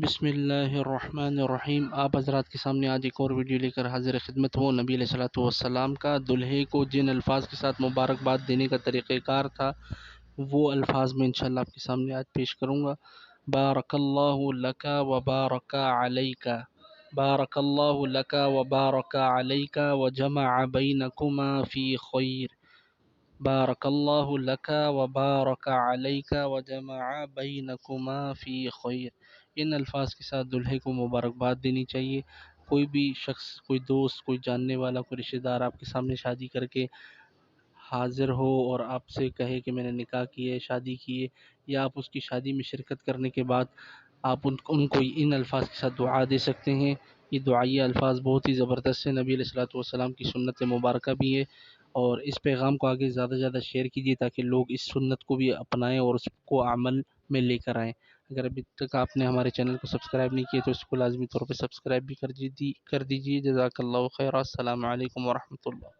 بسم اللہ الرحمن الرحیم۔ آپ حضرات کے سامنے آج ایک اور ویڈیو لے کر حاضر خدمت ہوں۔ نبی علیہ الصلوۃ والسلام کا دلہے کو جن الفاظ کے ساتھ مبارکباد دینے کا طریقہ کار تھا، وہ الفاظ میں انشاءاللہ آپ کے سامنے آج پیش کروں گا۔ بارک اللہ لک و بارک علیک، بارک اللہ لک و بارک علیک وجمع بینکما فی خیر، بارک اللہ لک و بارک علیک وجمع بینکما فی خیر۔ ان الفاظ کے ساتھ دلہے کو مبارکباد دینی چاہیے۔ کوئی بھی شخص، کوئی دوست، کوئی جاننے والا، کوئی رشتہ دار آپ کے سامنے شادی کر کے حاضر ہو اور آپ سے کہے کہ میں نے نکاح کی ہے، شادی کی ہے، یا آپ اس کی شادی میں شرکت کرنے کے بعد آپ ان کو ان الفاظ کے ساتھ دعا دے سکتے ہیں۔ یہ دعائیہ الفاظ بہت ہی زبردست ہے، نبی علیہ الصلوۃ والسلام کی سنت مبارکہ بھی ہے، اور اس پیغام کو آگے زیادہ سے زیادہ شیئر کیجیے تاکہ لوگ اس سنت کو بھی اپنائیں اور اس کو عمل میں لے کر آئیں۔ اگر ابھی تک آپ نے ہمارے چینل کو سبسکرائب نہیں کیا تو اس کو لازمی طور پہ سبسکرائب بھی کر دیجیے۔ جزاک اللہ خیر۔ السلام علیکم ورحمۃ اللہ۔